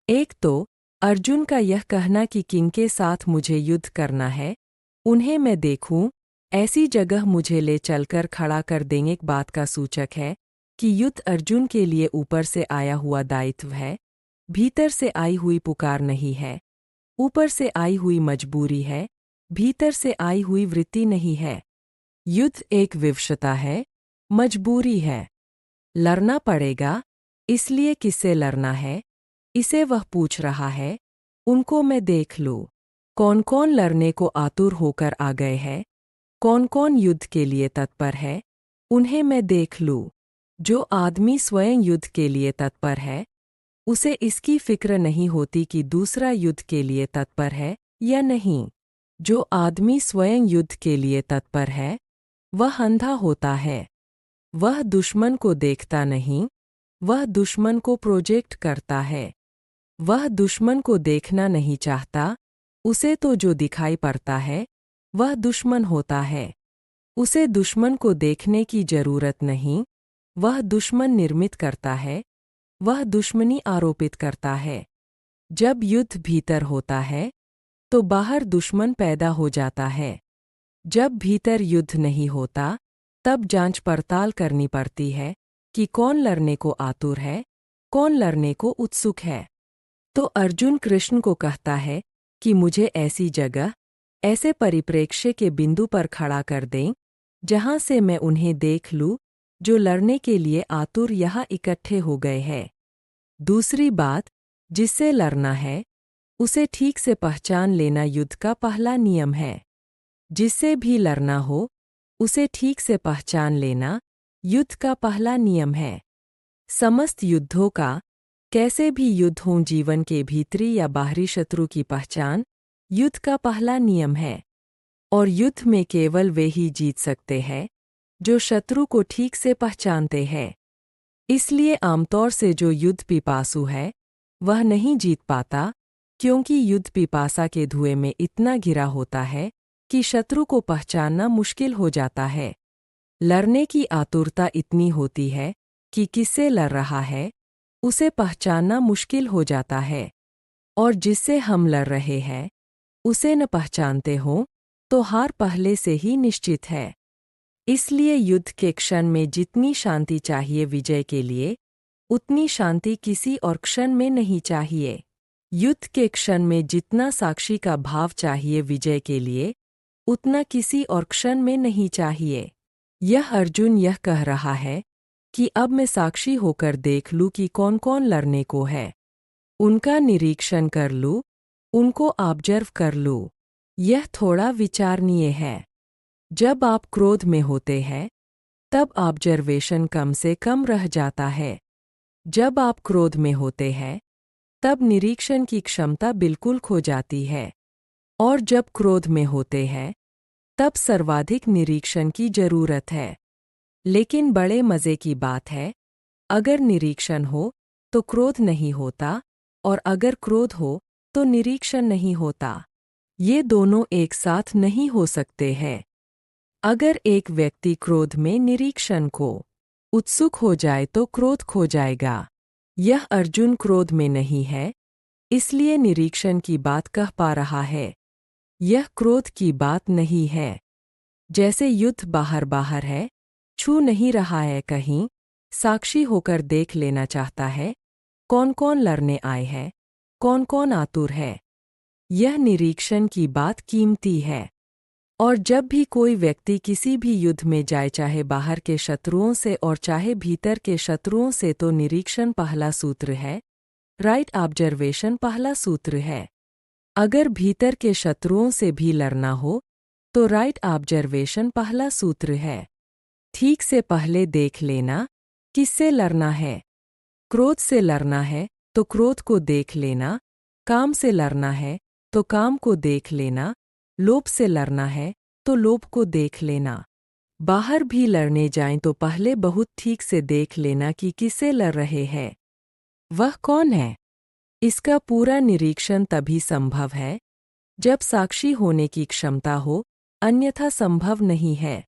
एक तो अर्जुन का यह कहना कि किनके साथ मुझे युद्ध करना है, उन्हें मैं देखूं, ऐसी जगह मुझे ले चलकर खड़ा कर देंगे, एक बात का सूचक है कि युद्ध अर्जुन के लिए ऊपर से आया हुआ दायित्व है, भीतर से आई हुई पुकार नहीं है, ऊपर से आई हुई मजबूरी है, भीतर से आई हुई वृत्ति नहीं है। युद्ध एक विवशता है, मजबूरी है, लड़ना पड़ेगा, इसलिए किससे लड़ना है, इसे वह पूछ रहा है। उनको मैं देख लूं, कौन कौन लड़ने को आतुर होकर आ गए हैं, कौन कौन युद्ध के लिए तत्पर है, उन्हें मैं देख लूं। जो आदमी स्वयं युद्ध के लिए तत्पर है, उसे इसकी फिक्र नहीं होती कि दूसरा युद्ध के लिए तत्पर है या नहीं। जो आदमी स्वयं युद्ध के लिए तत्पर है, वह अंधा होता है। वह दुश्मन को देखता नहीं, वह दुश्मन को प्रोजेक्ट करता है। वह दुश्मन को देखना नहीं चाहता, उसे तो जो दिखाई पड़ता है, वह दुश्मन होता है। उसे दुश्मन को देखने की जरूरत नहीं, वह दुश्मन निर्मित करता है, वह दुश्मनी आरोपित करता है। जब युद्ध भीतर होता है, तो बाहर दुश्मन पैदा हो जाता है। जब भीतर युद्ध नहीं होता, तब जांच पड़ताल करनी पड़ती है कि कौन लड़ने को आतुर है, कौन लड़ने को उत्सुक है। तो अर्जुन कृष्ण को कहता है कि मुझे ऐसी जगह, ऐसे परिप्रेक्ष्य के बिंदु पर खड़ा कर दें, जहां से मैं उन्हें देख लूं जो लड़ने के लिए आतुर यहाँ इकट्ठे हो गए हैं। दूसरी बात, जिससे लड़ना है, उसे ठीक से पहचान लेना युद्ध का पहला नियम है। जिससे भी लड़ना हो, उसे ठीक से पहचान लेना युद्ध का पहला नियम है। समस्त युद्धों का, कैसे भी युद्ध हों, जीवन के भीतरी या बाहरी शत्रु की पहचान युद्ध का पहला नियम है। और युद्ध में केवल वे ही जीत सकते हैं जो शत्रु को ठीक से पहचानते हैं। इसलिए आमतौर से जो युद्ध पिपासु है, वह नहीं जीत पाता, क्योंकि युद्ध पिपासा के धुएं में इतना घिरा होता है कि शत्रु को पहचानना मुश्किल हो जाता है। लड़ने की आतुरता इतनी होती है कि किससे लड़ रहा है, उसे पहचानना मुश्किल हो जाता है। और जिससे हम लड़ रहे हैं, उसे न पहचानते हों, तो हार पहले से ही निश्चित है। इसलिए युद्ध के क्षण में जितनी शांति चाहिए विजय के लिए, उतनी शांति किसी और क्षण में नहीं चाहिए। युद्ध के क्षण में जितना साक्षी का भाव चाहिए विजय के लिए, उतना किसी और क्षण में नहीं चाहिए। यह अर्जुन यह कह रहा है कि अब मैं साक्षी होकर देख लूं कि कौन कौन लड़ने को है, उनका निरीक्षण कर लूं, उनको ऑब्जर्व कर लूं। यह थोड़ा विचारणीय है। जब आप क्रोध में होते हैं, तब ऑब्जर्वेशन कम से कम रह जाता है। जब आप क्रोध में होते हैं, तब निरीक्षण की क्षमता बिल्कुल खो जाती है। और जब क्रोध में होते हैं, तब सर्वाधिक निरीक्षण की जरूरत है। लेकिन बड़े मज़े की बात है, अगर निरीक्षण हो तो क्रोध नहीं होता, और अगर क्रोध हो तो निरीक्षण नहीं होता। ये दोनों एक साथ नहीं हो सकते हैं। अगर एक व्यक्ति क्रोध में निरीक्षण को उत्सुक हो जाए तो क्रोध खो जाएगा। यह अर्जुन क्रोध में नहीं है, इसलिए निरीक्षण की बात कह पा रहा है। यह क्रोध की बात नहीं है। जैसे युद्ध बाहर बाहर है, छू नहीं रहा है कहीं, साक्षी होकर देख लेना चाहता है कौन कौन लड़ने आए हैं, कौन कौन आतुर है। यह निरीक्षण की बात कीमती है। और जब भी कोई व्यक्ति किसी भी युद्ध में जाए, चाहे बाहर के शत्रुओं से और चाहे भीतर के शत्रुओं से, तो निरीक्षण पहला सूत्र है, राइट ऑब्जर्वेशन पहला सूत्र है। अगर भीतर के शत्रुओं से भी लड़ना हो, तो राइट ऑब्जर्वेशन पहला सूत्र है। ठीक से पहले देख लेना किससे लड़ना है। क्रोध से लड़ना है तो क्रोध को देख लेना, काम से लड़ना है तो काम को देख लेना, लोभ से लड़ना है तो लोभ को देख लेना। बाहर भी लड़ने जाएं तो पहले बहुत ठीक से देख लेना कि किससे लड़ रहे हैं, वह कौन है। इसका पूरा निरीक्षण तभी संभव है जब साक्षी होने की क्षमता हो, अन्यथा संभव नहीं है।